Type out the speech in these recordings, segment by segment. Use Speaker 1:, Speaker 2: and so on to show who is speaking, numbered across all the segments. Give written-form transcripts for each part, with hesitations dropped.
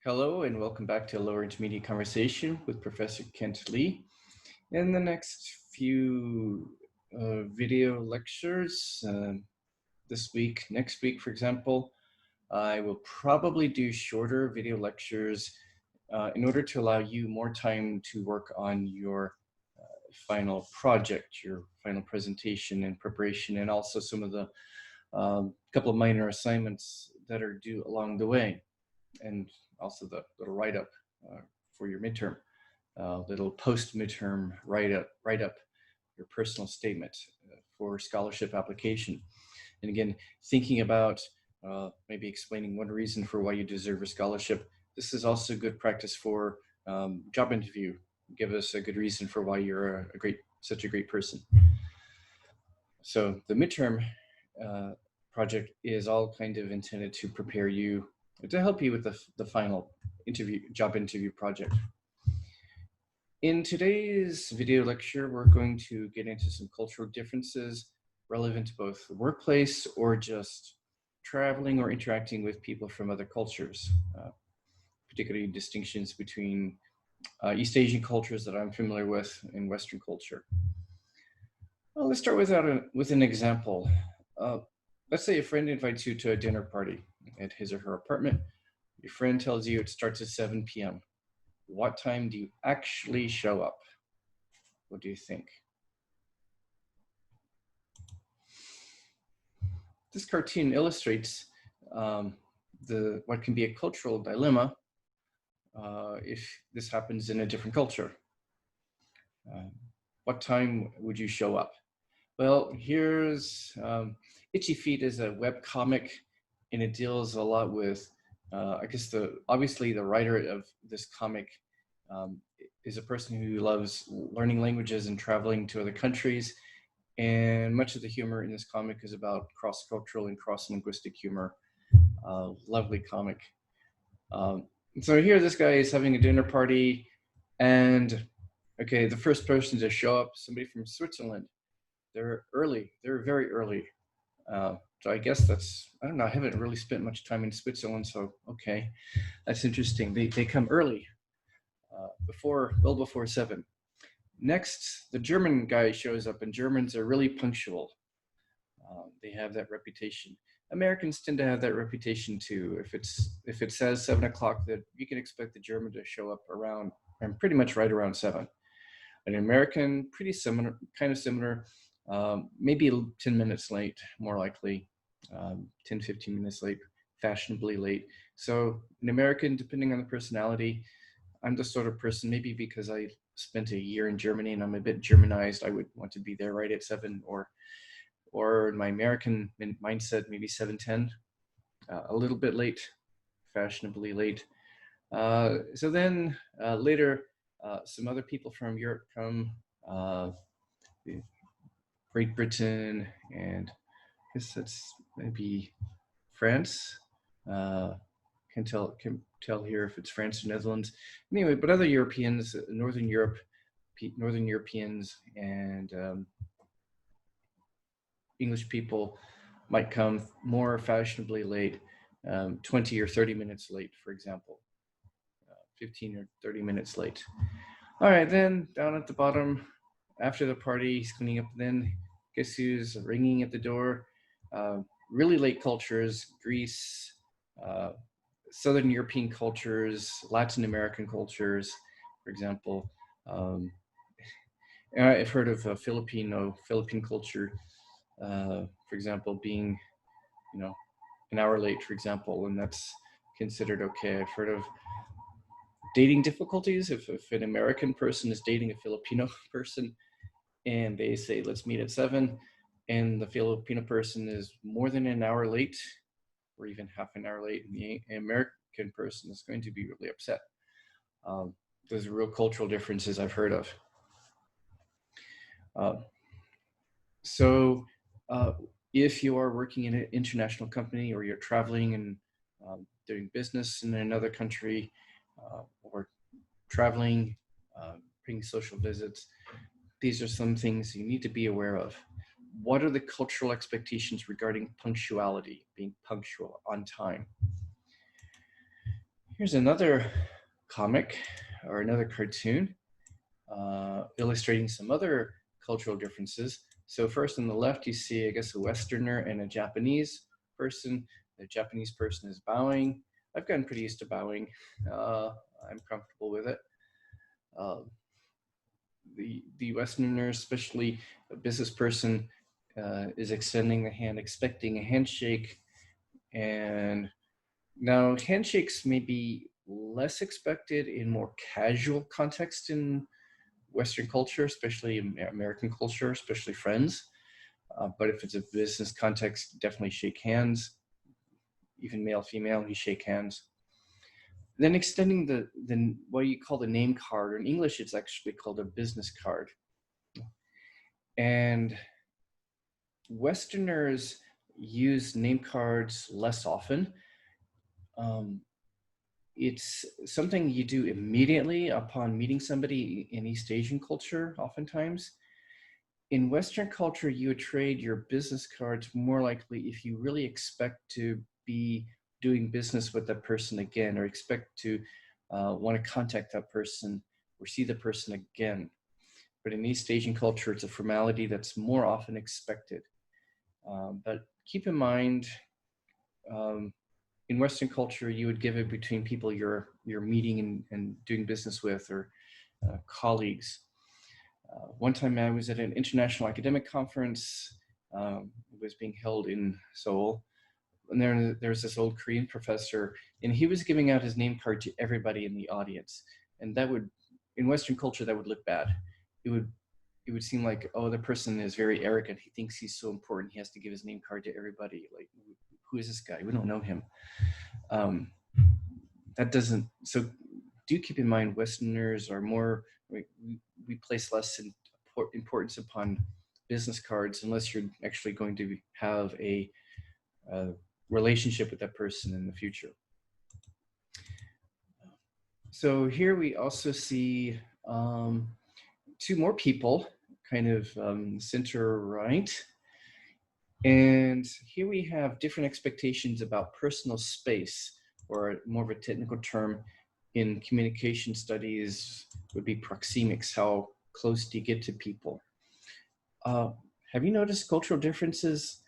Speaker 1: Hello and welcome back to Lower Intermediate Conversation with Professor Kent Lee. In the next few video lectures, this week, next week, for example, I will probably do shorter video lectures in order to allow you more time to work on your final project, your final presentation and preparation, and also some of the couple of minor assignments that are due along the way, and also the little write-up for your midterm, little post-midterm write-up, your personal statement for scholarship application. And again, thinking about maybe explaining one reason for why you deserve a scholarship. This is also good practice for job interview. Give us a good reason for why you're such a great person. So the midterm project is all kind of intended to prepare you, to help you with the final job interview project. In today's video lecture, we're going to get into some cultural differences relevant to both the workplace or just traveling or interacting with people from other cultures, particularly distinctions between East Asian cultures that I'm familiar with and Western culture. Well, let's start with an example. Let's say a friend invites you to a dinner party at his or her apartment. Your friend tells you it starts at 7 p.m. What time do you actually show up? What do you think? This cartoon illustrates what can be a cultural dilemma if this happens in a different culture. What time would you show up? Well, here's Itchy Feet is a web comic, and it deals a lot with, I guess obviously the writer of this comic is a person who loves learning languages and traveling to other countries. And much of the humor in this comic is about cross-cultural and cross-linguistic humor. Lovely comic. So here this guy is having a dinner party, and okay, the first person to show up, somebody from Switzerland. They're early. They're very early. So I guess I don't know, I haven't really spent much time in Switzerland, so okay, that's interesting. They come early, well before 7. Next, the German guy shows up, and Germans are really punctual. They have that reputation. Americans tend to have that reputation too. If it says 7 o'clock, that you can expect the German to show up around, and pretty much right around 7. An American, pretty similar, kind of similar, maybe 10 minutes late, more likely, 10, 15 minutes late, fashionably late. So an American, depending on the personality, I'm the sort of person, maybe because I spent a year in Germany and I'm a bit Germanized, I would want to be there right at 7, or in my American mindset, maybe 7:10, a little bit late, fashionably late. So then later, some other people from Europe come, Great Britain, and I guess that's maybe France. Can tell here if it's France or Netherlands. Anyway, but other Europeans, Northern Europeans, and English people might come more fashionably late, 20 or 30 minutes late, for example, 15 or 30 minutes late. All right, then down at the bottom, after the party, he's cleaning up, then guess who's ringing at the door? Really late cultures, Greece, Southern European cultures, Latin American cultures, for example. I've heard of Philippine culture, for example, being, an hour late, for example, and that's considered okay. I've heard of dating difficulties. If an American person is dating a Filipino person and they say, let's meet at 7, and the Filipino person is more than an hour late, or even half an hour late, and the American person is going to be really upset. Those are real cultural differences I've heard of. So if you are working in an international company, or you're traveling and doing business in another country, or traveling, paying social visits, these are some things you need to be aware of. What are the cultural expectations regarding punctuality, being punctual on time? Here's another comic or another cartoon illustrating some other cultural differences. So first on the left, you see, I guess, a Westerner and a Japanese person. The Japanese person is bowing. I've gotten pretty used to bowing. I'm comfortable with it. The Westerner, especially a business person, is extending the hand, expecting a handshake. And now handshakes may be less expected in more casual context in Western culture, especially American culture, especially friends. But if it's a business context, definitely shake hands. Even male, female, you shake hands. Then extending the what you call the name card, or in English, it's actually called a business card. And Westerners use name cards less often. It's something you do immediately upon meeting somebody in East Asian culture, oftentimes. In Western culture, you would trade your business cards more likely if you really expect to be doing business with that person again, or expect to want to contact that person or see the person again. But in East Asian culture, it's a formality that's more often expected. But keep in mind, in Western culture, you would give it between people you're meeting and doing business with, or colleagues. One time I was at an international academic conference. It was being held in Seoul. And there's this old Korean professor, and he was giving out his name card to everybody in the audience. And that would, in Western culture, that would look bad. It would seem like, oh, the person is very arrogant. He thinks he's so important. He has to give his name card to everybody. Like, who is this guy? We don't know him. That doesn't, so do keep in mind, Westerners are more, we place less importance upon business cards unless you're actually going to have a relationship with that person in the future. So here we also see two more people, kind of center right. And here we have different expectations about personal space, or more of a technical term in communication studies would be proxemics. How close do you get to people? Have you noticed cultural differences,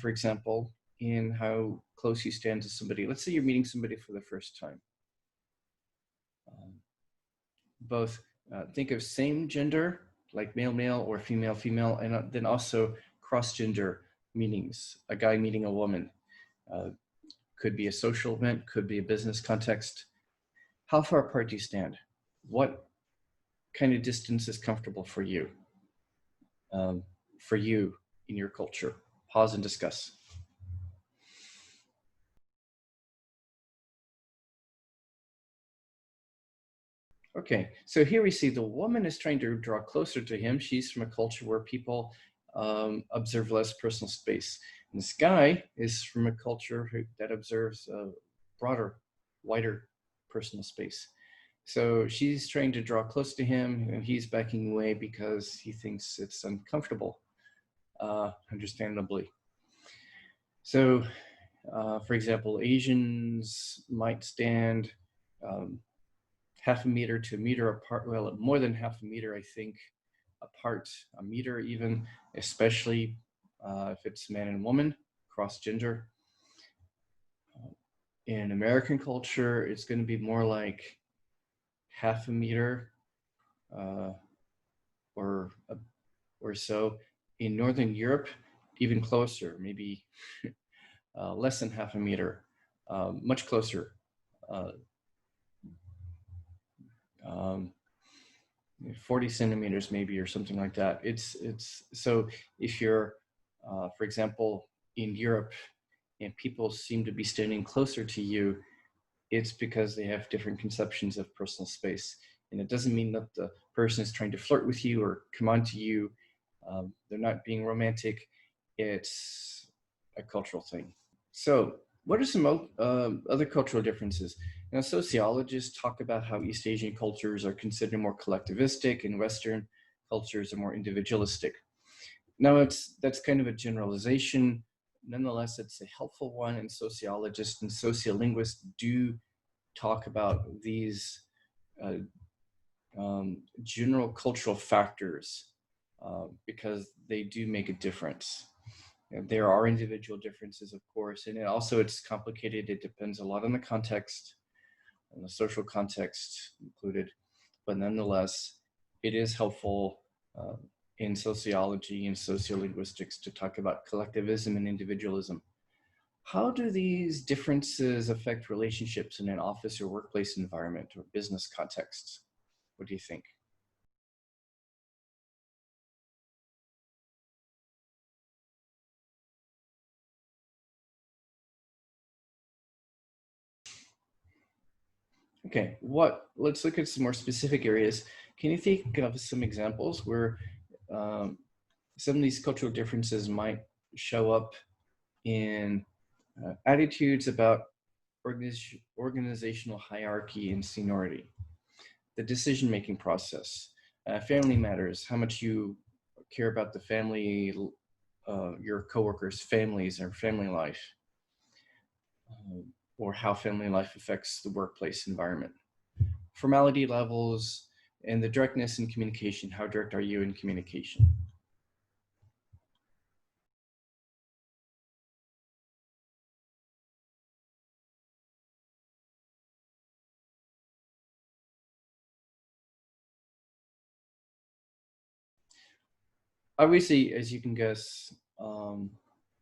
Speaker 1: for example, in how close you stand to somebody? Let's say you're meeting somebody for the first time. Both think of same gender, like male, male, or female, female, and then also cross-gender meetings, a guy meeting a woman. Could be a social event, could be a business context. How far apart do you stand? What kind of distance is comfortable for you? In your culture? Pause and discuss. Okay, so here we see the woman is trying to draw closer to him. She's from a culture where people observe less personal space. And this guy is from a culture that observes broader, wider personal space. So she's trying to draw close to him, and he's backing away because he thinks it's uncomfortable, understandably. So, for example, Asians might stand half a meter to a meter apart, well, more than half a meter, I think, apart, a meter even, especially if it's man and woman, cross-gender. In American culture, it's going to be more like half a meter or so. In Northern Europe, even closer, maybe less than half a meter, much closer. 40 centimeters maybe, or something like that. It's so if you're, for example, in Europe, and people seem to be standing closer to you, it's because they have different conceptions of personal space. And it doesn't mean that the person is trying to flirt with you or come on to you. They're not being romantic. It's a cultural thing. So what are some other cultural differences? Now, sociologists talk about how East Asian cultures are considered more collectivistic and Western cultures are more individualistic. Now, that's kind of a generalization. Nonetheless, it's a helpful one, and sociologists and sociolinguists do talk about these general cultural factors because they do make a difference. There are individual differences, of course, and it's complicated. It depends a lot on the context and the social context included, but nonetheless, it is helpful in sociology and sociolinguistics to talk about collectivism and individualism. How do these differences affect relationships in an office or workplace environment or business context? What do you think? Okay, let's look at some more specific areas. Can you think of some examples where um, some of these cultural differences might show up in attitudes about organizational hierarchy and seniority, the decision-making process, family matters, how much you care about the family, your coworkers' families or family life, or how family life affects the workplace environment. Formality levels and the directness in communication. How direct are you in communication? Obviously, as you can guess,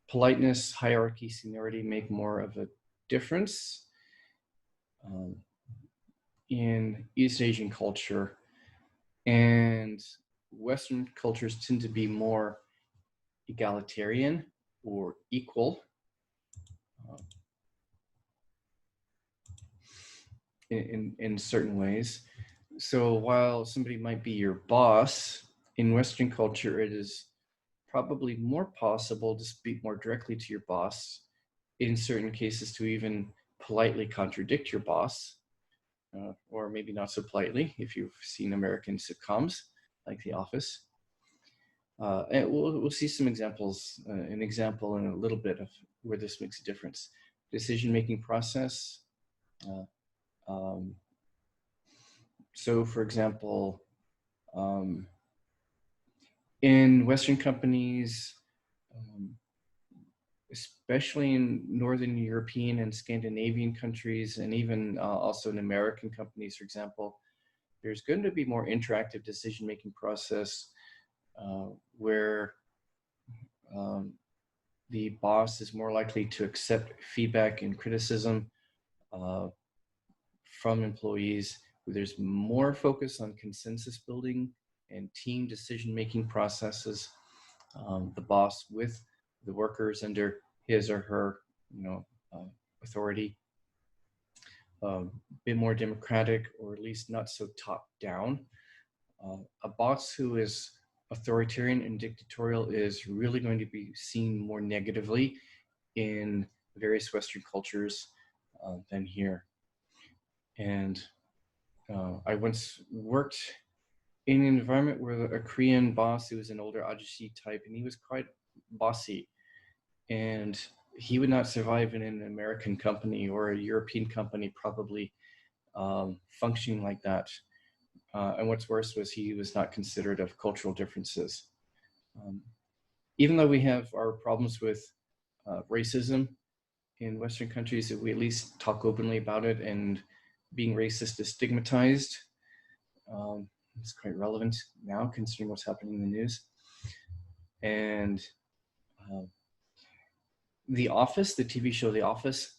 Speaker 1: politeness, hierarchy, seniority make more of a difference um, in East Asian culture, and Western cultures tend to be more egalitarian or equal uh, in certain ways. So while somebody might be your boss, in Western culture, it is probably more possible to speak more directly to your boss, in certain cases to even politely contradict your boss, or maybe not so politely if you've seen American sitcoms like The Office. And we'll see some examples, an example in a little bit of where this makes a difference. Decision-making process. Uh, um, so for example, um, in Western companies, um, especially in Northern European and Scandinavian countries, and even also in American companies, for example, there's going to be more interactive decision-making process where um, the boss is more likely to accept feedback and criticism uh, from employees, where there's more focus on consensus building and team decision-making processes. The boss with the workers under his or her, authority, a bit more democratic, or at least not so top-down. A boss who is authoritarian and dictatorial is really going to be seen more negatively in various Western cultures than here. And I once worked in an environment where a Korean boss who was an older ajushi type, and he was quite bossy, and he would not survive in an American company or a European company, probably functioning like that. And what's worse was he was not considerate of cultural differences. Um, Even though we have our problems with racism in Western countries, we at least talk openly about it, and being racist is stigmatized. Um, it's quite relevant now, considering what's happening in the news. And uh, The Office, the TV show The Office,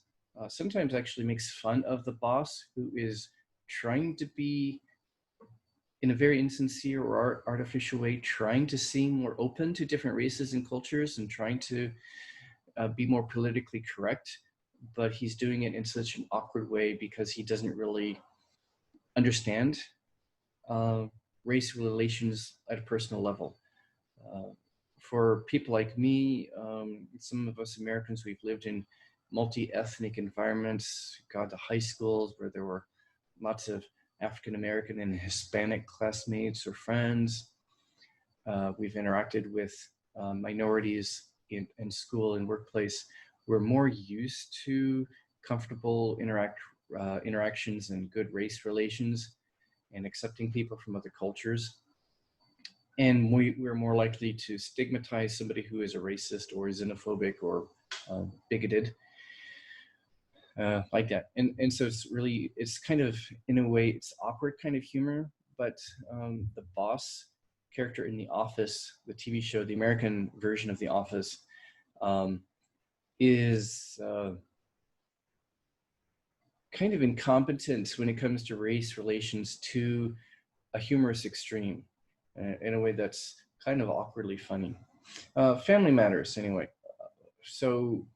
Speaker 1: sometimes actually makes fun of the boss who is trying to be, in a very insincere or artificial way, trying to seem more open to different races and cultures and trying to be more politically correct, but he's doing it in such an awkward way because he doesn't really understand uh, race relations at a personal level. Uh, for people like me, some of us Americans, we've lived in multi-ethnic environments, gone to high schools where there were lots of African American and Hispanic classmates or friends. We've interacted with minorities in school and workplace. We're more used to comfortable interactions and good race relations and accepting people from other cultures. And we're more likely to stigmatize somebody who is a racist or xenophobic or bigoted, like that. And so it's kind of, in a way, it's awkward kind of humor, but the boss character in The Office, the TV show, the American version of The Office, is kind of incompetent when it comes to race relations to a humorous extreme, in a way that's kind of awkwardly funny. Family Matters, anyway. So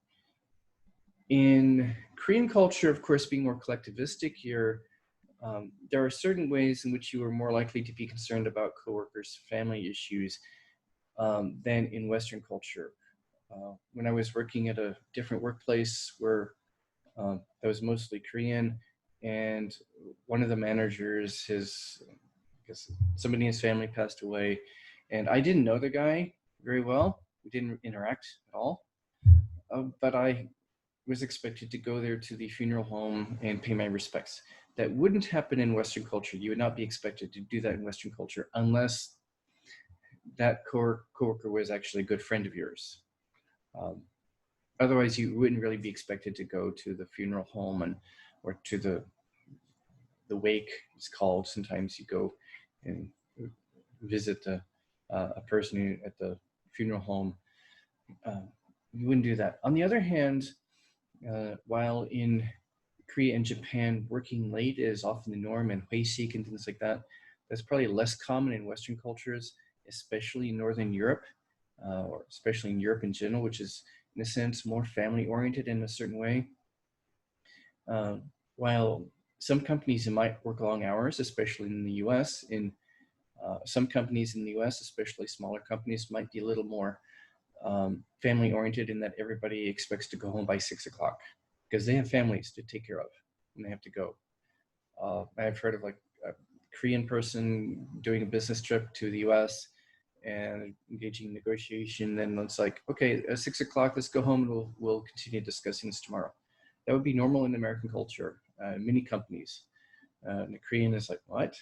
Speaker 1: in Korean culture, of course, being more collectivistic, there are certain ways in which you are more likely to be concerned about coworkers' family issues than in Western culture. When I was working at a different workplace where that was mostly Korean, and one of the managers, I guess somebody in his family passed away, and I didn't know the guy very well. We didn't interact at all, but I was expected to go there to the funeral home and pay my respects. That wouldn't happen in Western culture. You would not be expected to do that in Western culture unless that coworker was actually a good friend of yours. Otherwise, you wouldn't really be expected to go to the funeral home or to the wake. It's called. Sometimes you go and visit a person at the funeral home. You wouldn't do that. On the other hand, while in Korea and Japan, working late is often the norm, and huisik and things like that, that's probably less common in Western cultures, especially in Northern Europe, or especially in Europe in general, which is, in a sense, more family-oriented in a certain way. While some companies might work long hours, especially in the US, some companies in the US, especially smaller companies, might be a little more family-oriented in that everybody expects to go home by 6 o'clock because they have families to take care of and they have to go. I've heard of like a Korean person doing a business trip to the US and engaging in negotiation. Then it's like, okay, at 6 o'clock, let's go home and we'll continue discussing this tomorrow. That would be normal in American culture, many companies. And the Korean is like, what?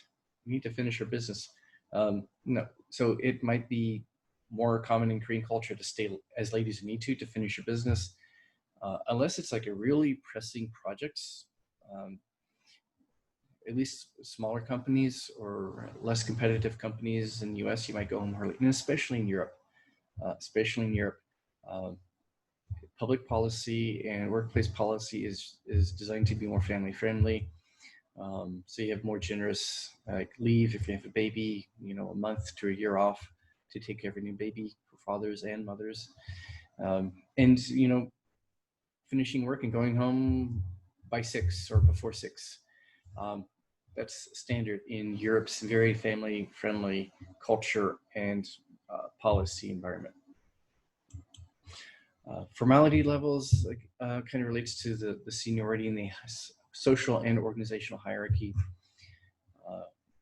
Speaker 1: We need to finish our business. No, so it might be more common in Korean culture to stay as late as you need to finish your business, unless it's like a really pressing project. At least smaller companies or less competitive companies in the US, you might go home early, and especially in Europe. Public policy and workplace policy is designed to be more family friendly. So you have more generous leave if you have a baby, a month to a year off to take care of a new baby for fathers and mothers. And finishing work and going home by 6 or before 6. That's standard in Europe's very family-friendly culture and policy environment. Formality levels kind of relates to the seniority in the social and organizational hierarchy.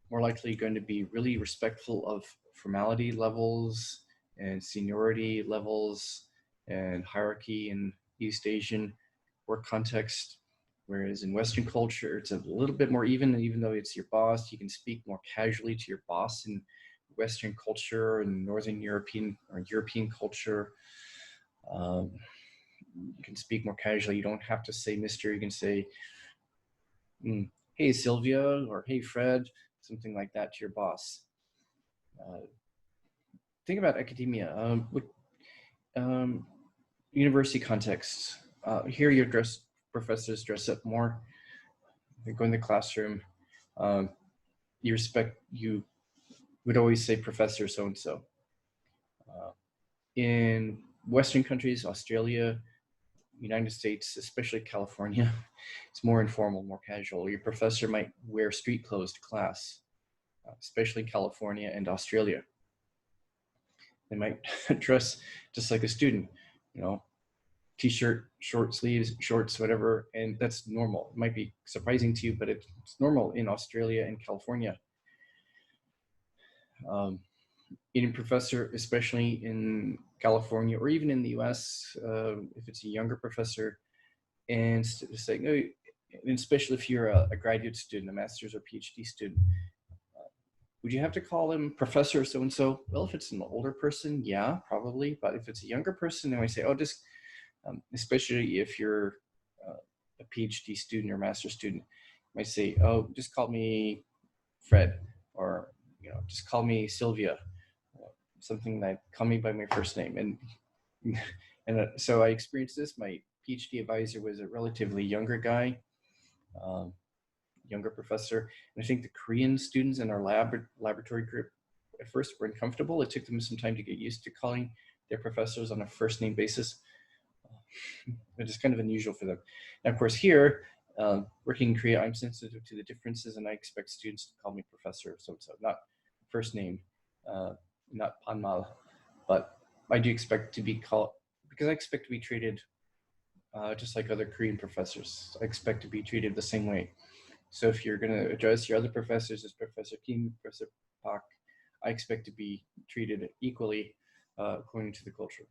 Speaker 1: More likely going to be really respectful of formality levels and seniority levels and hierarchy in East Asian work context. Whereas in Western culture, it's a little bit more even though it's your boss, you can speak more casually to your boss. In Western culture and Northern European or European culture, you can speak more casually. You don't have to say Mr. You can say, hey, Sylvia, or hey, Fred, something like that to your boss. Think about academia. University contexts. Here your professors dress up more. They go in the classroom. You would always say Professor so-and-so. In Western countries, Australia, United States, especially California, it's more informal, more casual. Your professor might wear street clothes to class, especially in California and Australia. They might dress just like a student, t-shirt, short sleeves, shorts, whatever, and that's normal. It might be surprising to you, but it's normal in Australia and California. Any professor, especially in California or even in the US, if it's a younger professor, and saying, oh, and especially if you're a graduate student, a master's or PhD student, would you have to call him Professor so-and-so? Well, if it's an older person, yeah, probably. But if it's a younger person, then we say, oh, just, especially if you're a PhD student or master student, you might say, oh, just call me Fred, or, just call me Sylvia, something like, call me by my first name. And so I experienced this. My PhD advisor was a relatively younger guy, younger professor. And I think the Korean students in our laboratory group at first were uncomfortable. It took them some time to get used to calling their professors on a first name basis. It is kind of unusual for them. And of course here, working in Korea, I'm sensitive to the differences, and I expect students to call me Professor so-and-so, not first name, not Panmal, but I do expect to be called, because I expect to be treated just like other Korean professors. I expect to be treated the same way. So if you're going to address your other professors as Professor Kim, Professor Park, I expect to be treated equally according to the culture.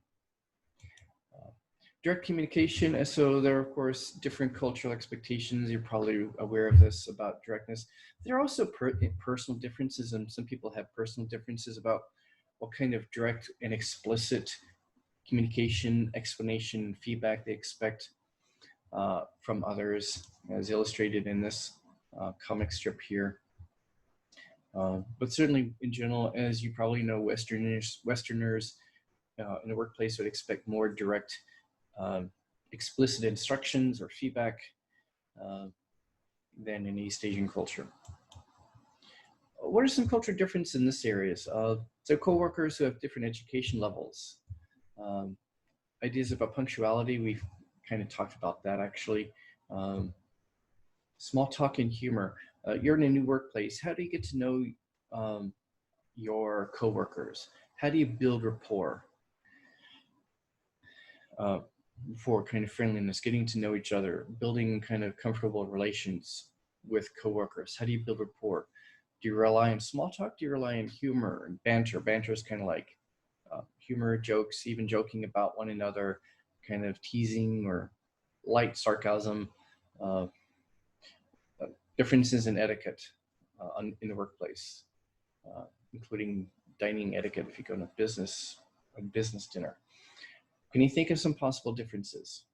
Speaker 1: Direct communication, and so there are, of course, different cultural expectations. You're probably aware of this about directness. There are also personal differences, and some people have personal differences about what kind of direct and explicit communication, explanation, feedback they expect from others, as illustrated in this comic strip here. But certainly in general, as you probably know, Westerners in the workplace would expect more direct, explicit instructions or feedback than in East Asian culture. What are some cultural differences in this area? So coworkers who have different education levels. Ideas about punctuality, we've kind of talked about that actually. Small talk and humor. You're in a new workplace. How do you get to know your coworkers? How do you build rapport? For kind of friendliness, getting to know each other, building kind of comfortable relations with coworkers. How do you build rapport? Do you rely on small talk? Do you rely on humor and banter? Banter is kind of like humor, jokes, even joking about one another, kind of teasing or light sarcasm. Differences in etiquette in the workplace, including dining etiquette if you go to a business dinner. Can you think of some possible differences?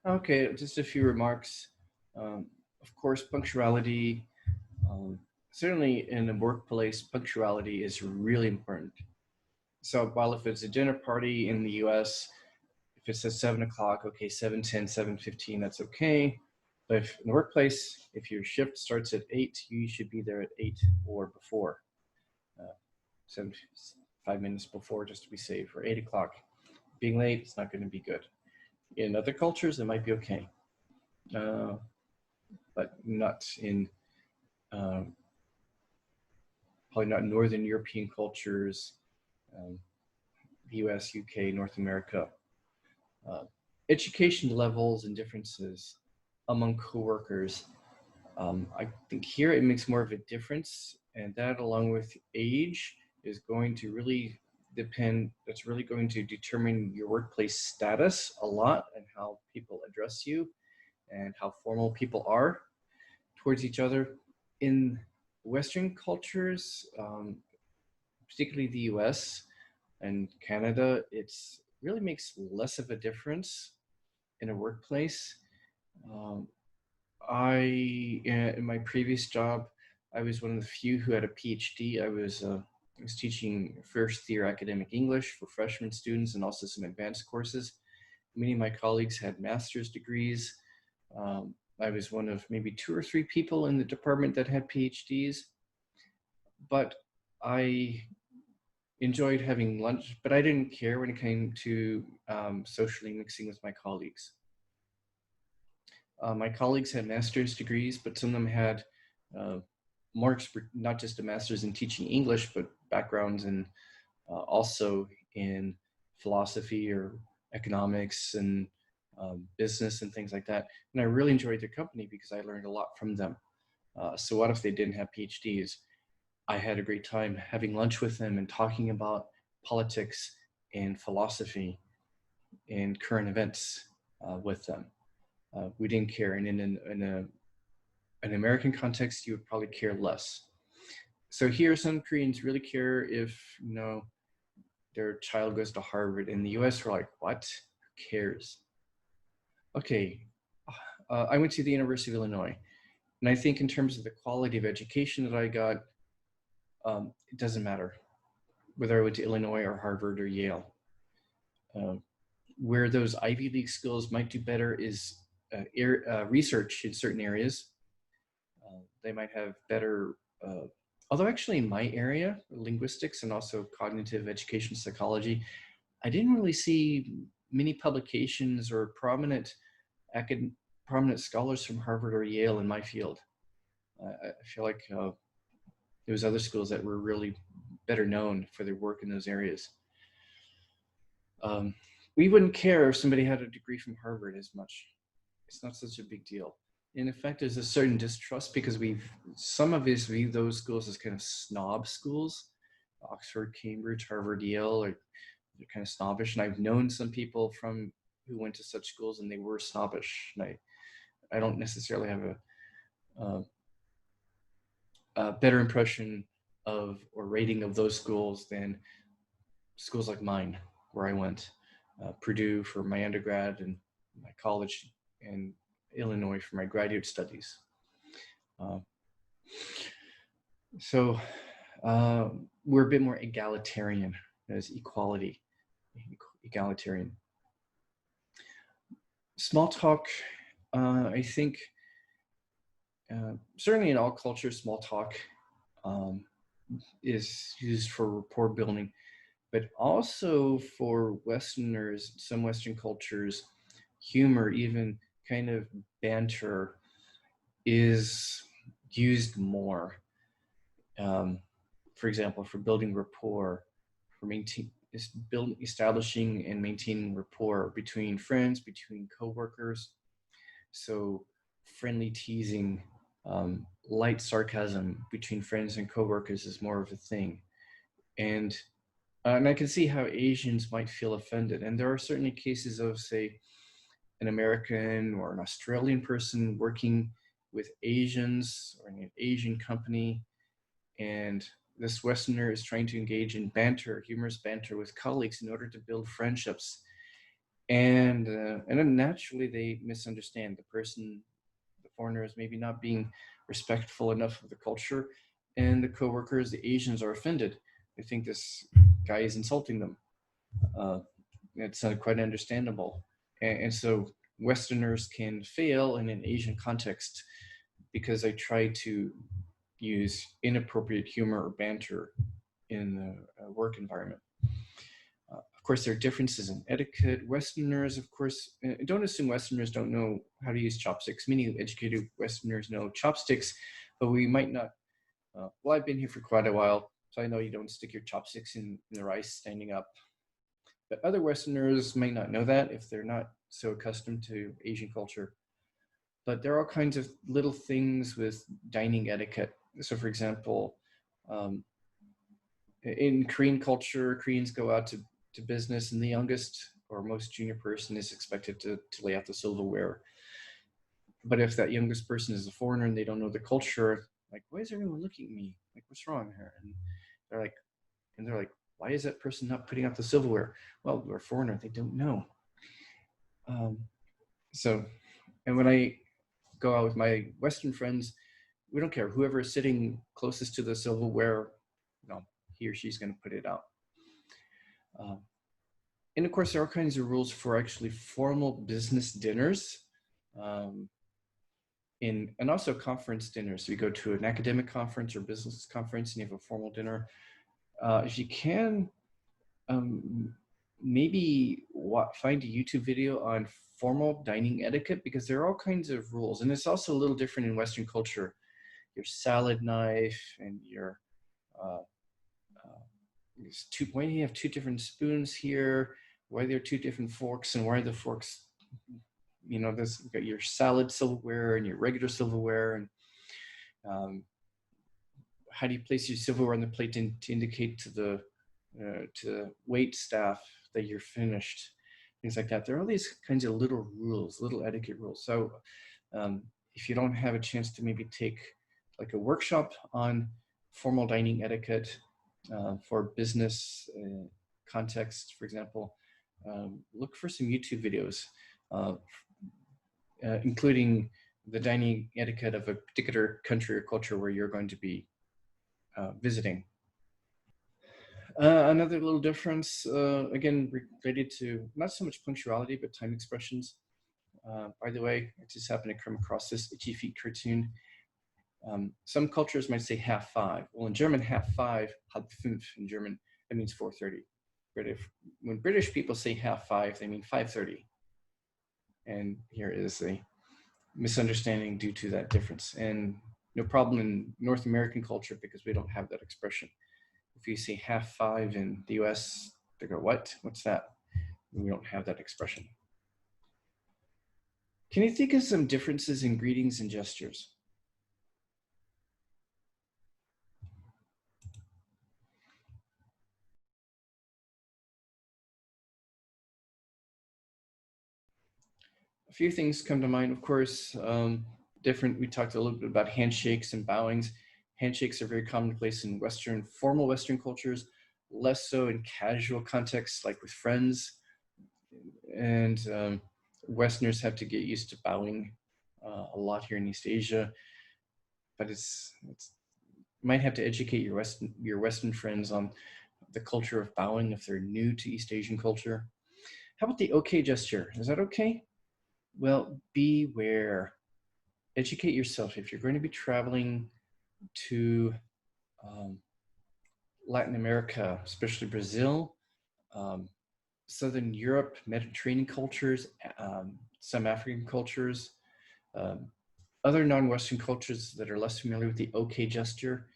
Speaker 1: Okay, just a few remarks. Of course, punctuality, certainly in the workplace, punctuality is really important. So while if it's a dinner party in the US, if it says 7 o'clock, okay, 7:10, 7:15, that's okay. But if in the workplace, if your shift starts at 8, you should be there at 8 or before, 5 minutes before, just to be safe, or 8 o'clock. Being late, it's not going to be good. In other cultures, it might be okay, but not in probably not Northern European cultures, the US, UK, North America. Education levels and differences among coworkers. I think here it makes more of a difference, and that along with age is going to really depend, that's really going to determine your workplace status a lot, and how people address you and how formal people are towards each other. In Western cultures, particularly the US and Canada, it's really makes less of a difference in a workplace. In my previous job, I was one of the few who had a PhD. I was teaching first year academic English for freshman students and also some advanced courses. Many of my colleagues had master's degrees. I was one of maybe 2 or 3 people in the department that had PhDs, but I enjoyed having lunch, but I didn't care when it came to socially mixing with my colleagues. My colleagues had master's degrees, but some of them had more expert, not just a master's in teaching English, but backgrounds in also in philosophy or economics and business and things like that. And I really enjoyed their company because I learned a lot from them. So what if they didn't have PhDs? I had a great time having lunch with them and talking about politics and philosophy and current events with them. We didn't care. And in an American context, you would probably care less. So here, some Koreans really care if, you know, their child goes to Harvard. In the US, we're like, what? Who cares? Okay, I went to the University of Illinois. And I think in terms of the quality of education that I got, it doesn't matter whether I went to Illinois or Harvard or Yale. Where those Ivy League schools might do better is research in certain areas. They might have better, although actually in my area, linguistics and also cognitive education psychology, I didn't really see many publications or prominent scholars from Harvard or Yale in my field. I feel like there was other schools that were really better known for their work in those areas. We wouldn't care if somebody had a degree from Harvard as much. It's not such a big deal. And in fact, there's a certain distrust because some of us view those schools as kind of snob schools. Oxford, Cambridge, Harvard, Yale, they're kind of snobbish. And I've known some people who went to such schools and they were snobbish. And I don't necessarily have a better impression of or rating of those schools than schools like mine, where I went. Purdue for my undergrad and my college, and Illinois for my graduate studies. So we're a bit more egalitarian as equality, egalitarian. Small talk, I think, certainly in all cultures, small talk is used for rapport building, but also for Westerners, some Western cultures, humor, even kind of banter is used more. For example, for building rapport, for establishing and maintaining rapport between friends, between coworkers. So friendly teasing, light sarcasm between friends and coworkers is more of a thing. And I can see how Asians might feel offended. And there are certainly cases of, say, an American or an Australian person working with Asians or in an Asian company, and this Westerner is trying to engage in banter, humorous banter with colleagues in order to build friendships. And then naturally they misunderstand the foreigner is maybe not being respectful enough of the culture, and the coworkers, the Asians, are offended. They think this guy is insulting them. It's quite understandable. And so Westerners can fail in an Asian context because they try to use inappropriate humor or banter in the work environment. Of course, there are differences in etiquette. Westerners, of course, don't assume Westerners don't know how to use chopsticks. Many educated Westerners know chopsticks, but we might not. Well, I've been here for quite a while, so I know you don't stick your chopsticks in the rice standing up. But other Westerners may not know that if they're not so accustomed to Asian culture. But there are all kinds of little things with dining etiquette. So for example, in Korean culture, Koreans go out to business, and the youngest or most junior person is expected to lay out the silverware. But if that youngest person is a foreigner and they don't know the culture, like, why is everyone looking at me? Like, what's wrong here? And they're like, why is that person not putting out the silverware? Well, they're a foreigner, they don't know. And when I go out with my Western friends, we don't care. Whoever is sitting closest to the silverware, he or she's going to put it out. And of course, there are all kinds of rules for actually formal business dinners, and also conference dinners. So you go to an academic conference or business conference and you have a formal dinner. If you can, maybe find a YouTube video on formal dining etiquette, because there are all kinds of rules. And it's also a little different in Western culture. your salad knife and your why do you have two different spoons here? Why are there two different forks, and why are the forks, you know, this, you've got your salad silverware and your regular silverware, and how do you place your silverware on the plate to indicate to the wait staff that you're finished, things like that. There are all these kinds of little rules, little etiquette rules. So if you don't have a chance to maybe take like a workshop on formal dining etiquette for business context, for example, look for some YouTube videos, including the dining etiquette of a particular country or culture where you're going to be visiting. Another little difference, again, related to not so much punctuality, but time expressions. By the way, I just happened to come across this Itchy Feet cartoon. Some cultures might say half five. Well, in German, half five, halb fünf in German, that means 4:30. But when British people say half five, they mean 5:30. And here is a misunderstanding due to that difference. And no problem in North American culture because we don't have that expression. If you say half five in the US, they go, what? What's that? And we don't have that expression. Can you think of some differences in greetings and gestures? A few things come to mind, of course. We talked a little bit about handshakes and bowings. Handshakes are very commonplace in formal Western cultures, less so in casual contexts like with friends. And Westerners have to get used to bowing a lot here in East Asia, but you might have to educate your Western friends on the culture of bowing if they're new to East Asian culture. How about the okay gesture? Is that okay? Well, beware. Educate yourself. If you're going to be traveling to Latin America, especially Brazil, Southern Europe, Mediterranean cultures, some African cultures, other non-Western cultures that are less familiar with the okay gesture,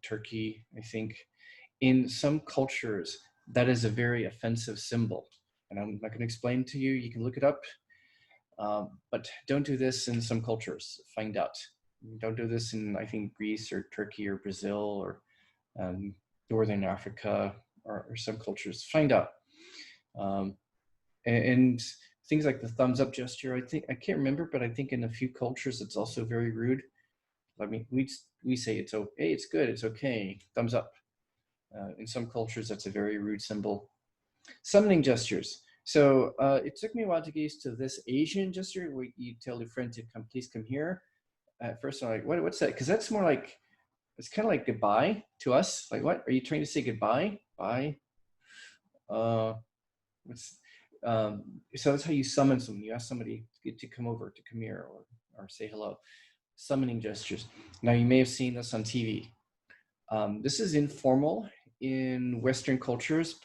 Speaker 1: Turkey, I think, in some cultures, that is a very offensive symbol. And I'm not going to explain to you, you can look it up, but don't do this in some cultures, find out. Don't do this in, I think, Greece or Turkey or Brazil or Northern Africa or some cultures, find out. And things like the thumbs up gesture, I can't remember, but I think in a few cultures, it's also very rude. I mean, we say it's okay, hey, it's good, it's okay, thumbs up. In some cultures, that's a very rude symbol. Summoning gestures. So it took me a while to get used to this Asian gesture where you tell your friend to please come here. At first, I'm like, what's that? Because that's more like, it's kind of like goodbye to us. Like, what? Are you trying to say goodbye? Bye? So that's how you summon someone. You ask somebody to come over, to come here, or say hello. Summoning gestures. Now, you may have seen this on TV. This is informal in Western cultures,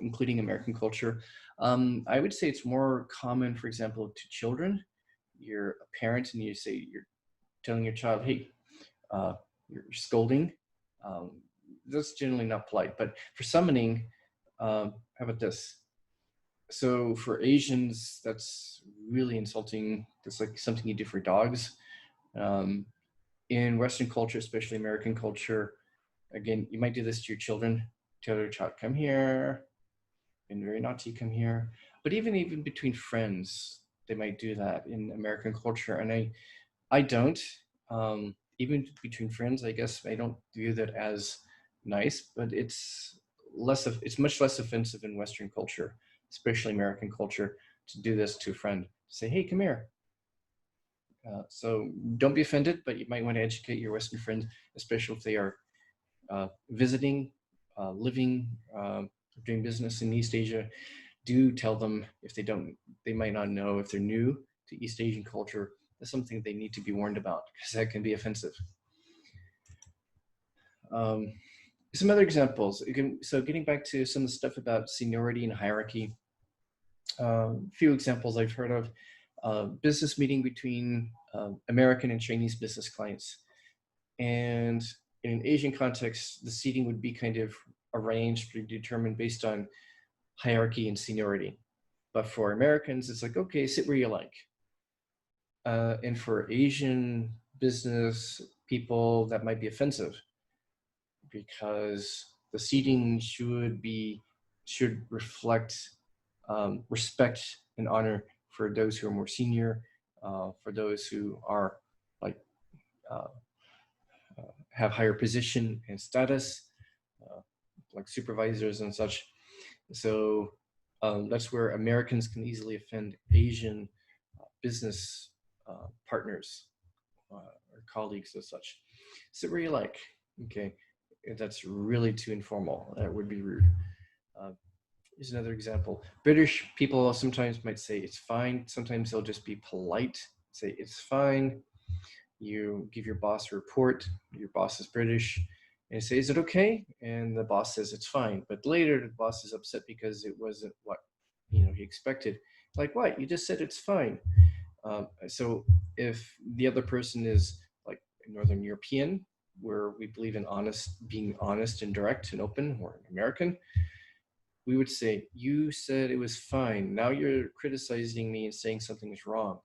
Speaker 1: including American culture. I would say it's more common, for example, to children. You're a parent and you're telling your child, hey, you're scolding. That's generally not polite, but for summoning, how about this? So for Asians, that's really insulting. That's like something you do for dogs. In Western culture, especially American culture, again, you might do this to your children. Tell your child, come here. Been very naughty, come here. But even between friends, they might do that in American culture. And I don't. Even between friends, I guess I don't view that as nice, but it's much less offensive in Western culture, especially American culture, to do this to a friend. Say, hey, come here. So don't be offended, but you might want to educate your Western friends, especially if they are visiting, living, doing business in East Asia. Do tell them if they might not know if they're new to East Asian culture. That's something they need to be warned about because that can be offensive. Some other examples. So getting back to some of the stuff about seniority and hierarchy, a few examples I've heard of. Business meeting between American and Chinese business clients. And in an Asian context, the seating would be kind of arranged, predetermined based on hierarchy and seniority. But for Americans, it's like, okay, sit where you like. And for Asian business people, that might be offensive because the seating should reflect respect and honor for those who are more senior, for those who are like uh, have higher position and status, uh, like supervisors and such. So that's where Americans can easily offend Asian business partners or colleagues and such. Sit where you like. Okay, if that's really too informal, that would be rude. Uh, Here's another example. British people sometimes might say it's fine. Sometimes they'll just be polite, say it's fine. You give your boss a report. Your boss is British, and you say, "Is it okay?" And the boss says it's fine. But later, the boss is upset because it wasn't what he expected. Like, what? You just said it's fine. So if the other person is like Northern European, where we believe in being honest and direct and open, or an American, we would say, you said it was fine. Now you're criticizing me and saying something is wrong.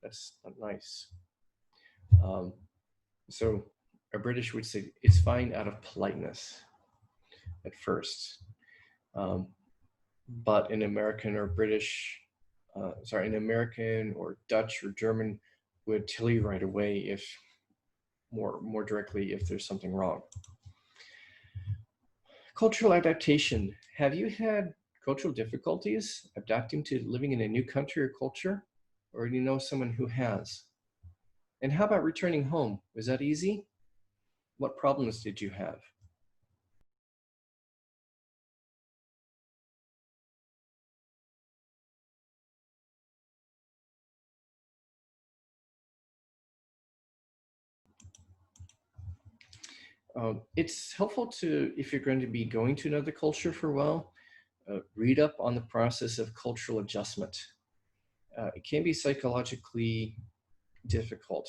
Speaker 1: That's not nice. Um, so a British would say it's fine out of politeness at first. But an American or an American or Dutch or German would tell you right away if more directly if there's something wrong. Cultural adaptation. Have you had cultural difficulties adapting to living in a new country or culture? Or do you know someone who has? And how about returning home? Was that easy? What problems did you have? It's helpful to, if you're going to be going to another culture for a while, read up on the process of cultural adjustment. It can be psychologically difficult.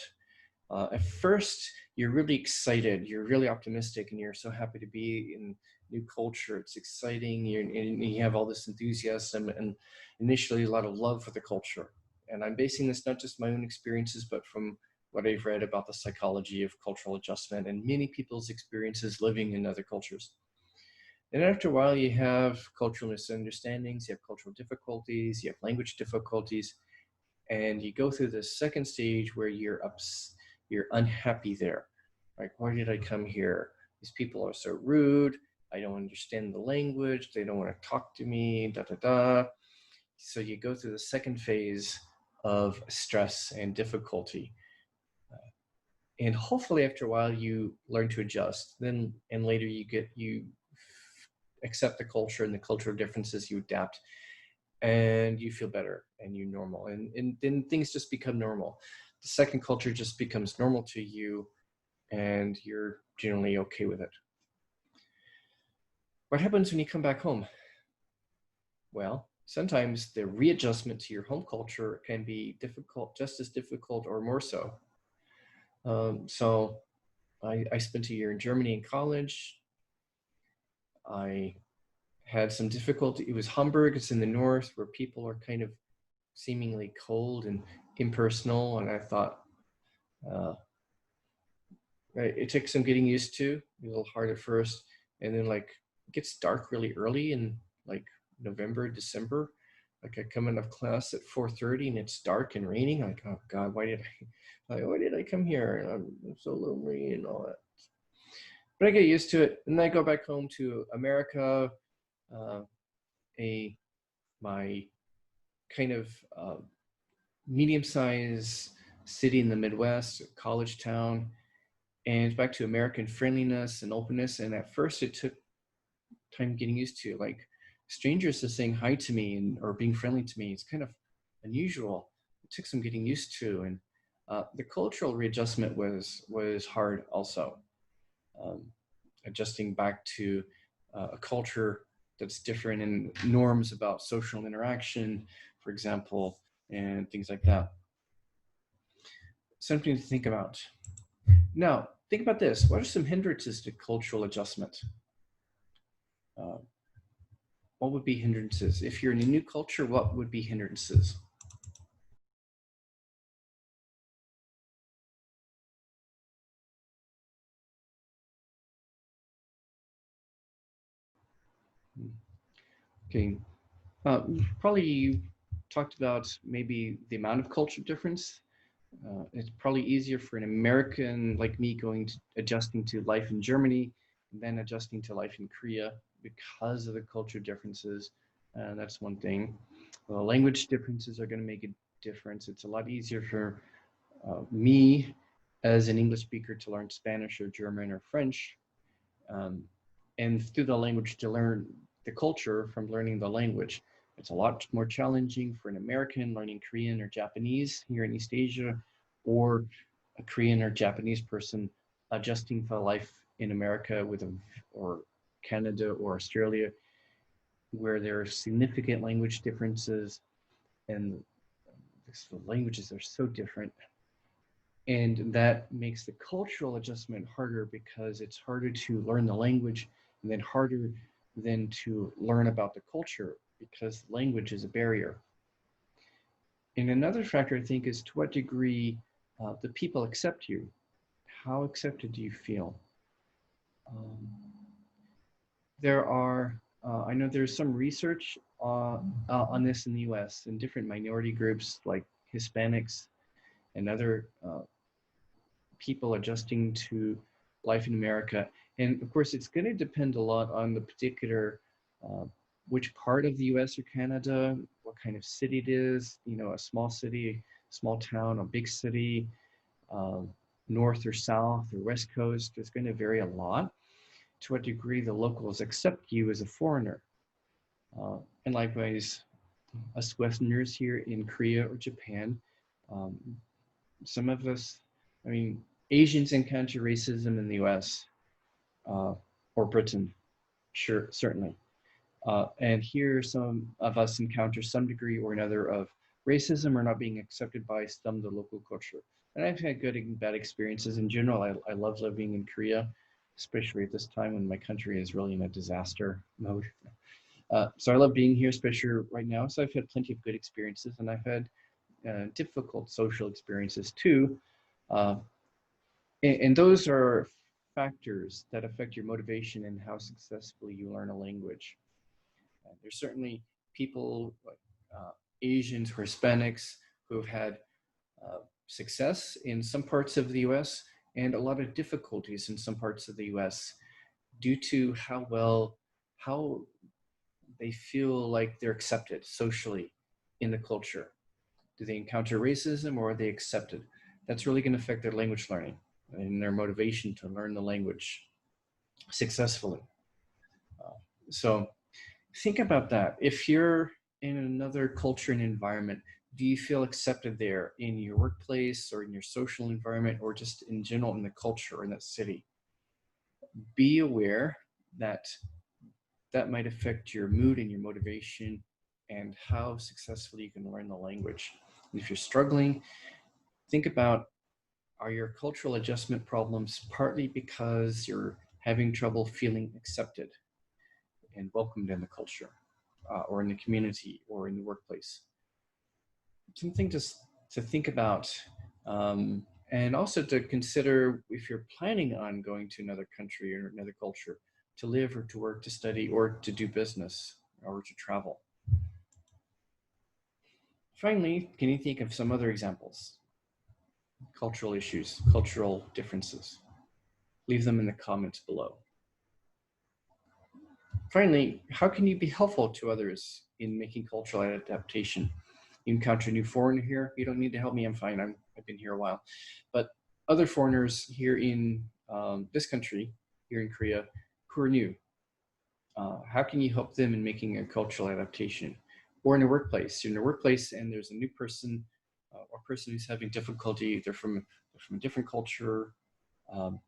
Speaker 1: At first, you're really excited, you're really optimistic, and you're so happy to be in new culture. It's exciting, and you have all this enthusiasm and initially a lot of love for the culture. And I'm basing this not just my own experiences, but from what I've read about the psychology of cultural adjustment and many people's experiences living in other cultures. And after a while, you have cultural misunderstandings, you have cultural difficulties, you have language difficulties, and you go through the second stage where you're unhappy there. Like, why did I come here? These people are so rude. I don't understand the language. They don't want to talk to me. Da da da. So you go through the second phase of stress and difficulty, and hopefully after a while you learn to adjust. Then and later you accept the culture and the cultural differences. You adapt and you feel better and you normal, and then things just become normal. The second culture just becomes normal to you and you're generally okay with it. What happens when you come back home? Well, sometimes the readjustment to your home culture can be difficult, just as difficult or more so. So I spent a year in Germany in college. I had some difficulty. It was Hamburg, it's in the north, where people are kind of seemingly cold and impersonal. And I thought, uh, it took some getting used to, a little hard at first. And then like it gets dark really early in like November, December. Like I come out of class at 4:30 and it's dark and raining. Like, oh God, why did I come here? And I'm so lonely and all that. But I get used to it. And then I go back home to America, uh, a my kind of medium-sized city in the Midwest, college town, and back to American friendliness and openness. And at first, it took time getting used to. Like strangers just saying hi to me or being friendly to me. It's kind of unusual. It took some getting used to, and the cultural readjustment was hard also. Um, Adjusting back to a culture that's different and norms about social interaction, for example, and things like that. Something to think about. Now, think about this. What are some hindrances to cultural adjustment? Uh, what would be hindrances? If you're in a new culture, what would be hindrances? Okay, probably you talked about maybe the amount of culture difference. It's probably easier for an American like me adjusting to life in Germany than adjusting to life in Korea because of the culture differences. That's one thing. Language differences are going to make a difference. It's a lot easier for me as an English speaker to learn Spanish or German or French, um, and through the language to learn the culture from learning the language. It's a lot more challenging for an American learning Korean or Japanese here in East Asia, or a Korean or Japanese person adjusting for life in America or Canada or Australia, where there are significant language differences and the languages are so different. And that makes the cultural adjustment harder because it's harder to learn the language and then harder than to learn about the culture because language is a barrier. And another factor, I think, is to what degree the people accept you. How accepted do you feel? Um, I know there's some research on this in the US in different minority groups like Hispanics and other people adjusting to life in America. And of course, it's going to depend a lot on the particular, uh, which part of the US or Canada, what kind of city it is, a small city, small town, a big city, uh, north or south or west coast. It's going to vary a lot to what degree the locals accept you as a foreigner. And likewise, us Westerners here in Korea or Japan, um, some of us, I mean, Asians encounter racism in the US uh, or Britain, sure, certainly. And here, some of us encounter some degree or another of racism or not being accepted by some of the local culture. And I've had good and bad experiences in general. I love living in Korea, especially at this time when my country is really in a disaster mode. So I love being here, especially right now. So I've had plenty of good experiences, and I've had difficult social experiences too. Uh, and those are factors that affect your motivation and how successfully you learn a language. There's certainly people like Asians or Hispanics who have had success in some parts of the US and a lot of difficulties in some parts of the US due to how they feel like they're accepted socially in the culture. Do they encounter racism or are they accepted? That's really going to affect their language learning and their motivation to learn the language successfully. Uh, so think about that. If you're in another culture and environment, do you feel accepted there in your workplace or in your social environment or just in general in the culture in that city? Be aware that that might affect your mood and your motivation and how successfully you can learn the language. And if you're struggling, think about, are your cultural adjustment problems partly because you're having trouble feeling accepted and welcomed in the culture or in the community or in the workplace? Something to think about, and also to consider if you're planning on going to another country or another culture to live or to work, to study, or to do business or to travel. Finally, can you think of some other examples? Cultural issues, cultural differences. Leave them in the comments below. Finally, how can you be helpful to others in making cultural adaptation? You encounter a new foreigner here, you don't need to help me, I'm fine, I've been here a while. But other foreigners here in this country, here in Korea, who are new, how can you help them in making a cultural adaptation? Or in a workplace, you're in a workplace and there's a new person or person who's having difficulty, they're from a different culture, um,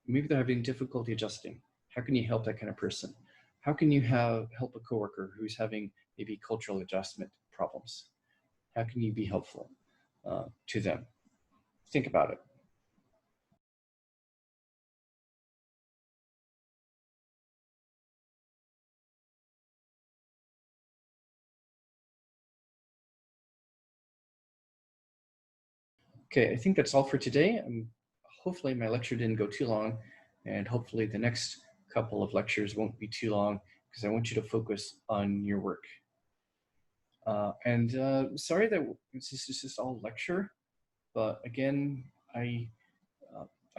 Speaker 1: maybe they're having difficulty adjusting. How can you help that kind of person? How can you help a coworker who's having maybe cultural adjustment problems? How can you be helpful to them? Think about it. Okay, I think that's all for today. Hopefully my lecture didn't go too long, and hopefully the next couple of lectures won't be too long because I want you to focus on your work. Sorry that this is just all lecture, but again, I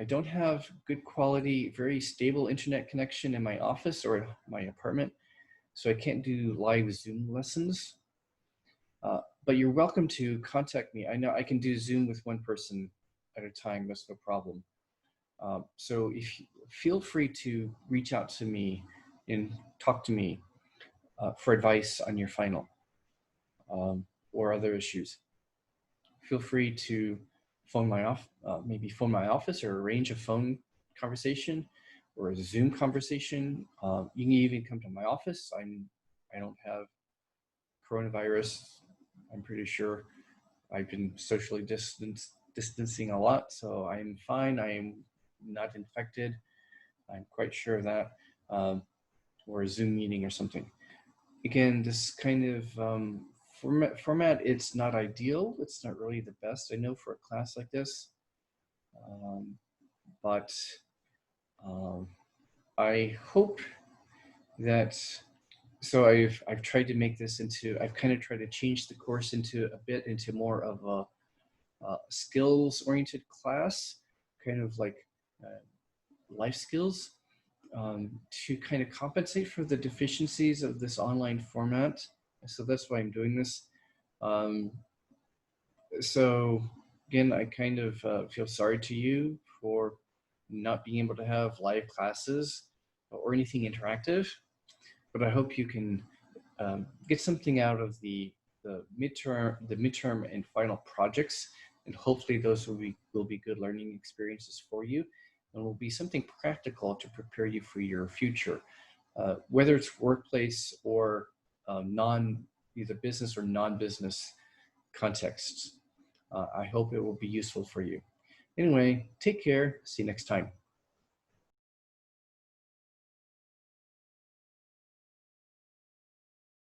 Speaker 1: don't have good quality, very stable internet connection in my office or my apartment, so I can't do live Zoom lessons. But you're welcome to contact me. I know I can do Zoom with one person at a time, that's no problem. So feel free to reach out to me and talk to me for advice on your final or other issues. Feel free to maybe phone my office or arrange a phone conversation or a Zoom conversation. You can even come to my office. I don't have coronavirus. I'm pretty sure I've been socially distancing a lot, so I'm fine. I am not infected. I'm quite sure of that. Or a Zoom meeting or something. Again, this kind of format, it's not ideal. It's not really the best, I know, for a class like this. But I hope that, so I've tried to make this into, I've kind of tried to change the course into more of a skills-oriented class, kind of like life skills, to kind of compensate for the deficiencies of this online format. So that's why I'm doing this. So again, I kind of feel sorry to you for not being able to have live classes or anything interactive, but I hope you can get something out of the midterm and final projects, and hopefully those will be good learning experiences for you, and will be something practical to prepare you for your future, whether it's workplace or either business or non-business contexts. I hope it will be useful for you. Anyway, take care. See you next time.